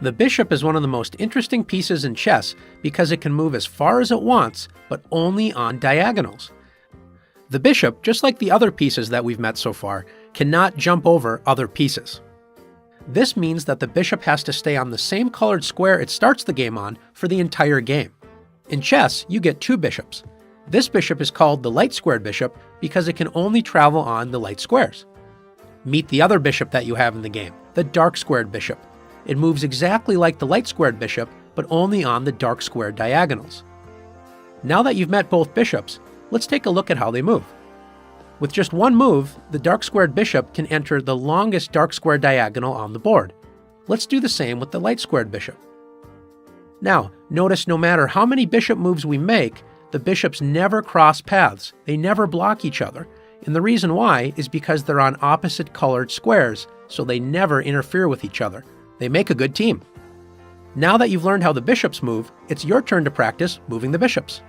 The bishop is one of the most interesting pieces in chess because it can move as far as it wants, but only on diagonals. The bishop, just like the other pieces that we've met so far, cannot jump over other pieces. This means that the bishop has to stay on the same colored square it starts the game on for the entire game. In chess, you get two bishops. This bishop is called the light-squared bishop because it can only travel on the light squares. Meet the other bishop that you have in the game, the dark-squared bishop. It moves exactly like the light-squared bishop, but only on the dark-squared diagonals. Now that you've met both bishops, let's take a look at how they move. With just one move, the dark-squared bishop can enter the longest dark-square diagonal on the board. Let's do the same with the light-squared bishop. Now, notice no matter how many bishop moves we make, the bishops never cross paths. They never block each other. And the reason why is because they're on opposite colored squares, so they never interfere with each other. They make a good team. Now that you've learned how the bishops move, it's your turn to practice moving the bishops.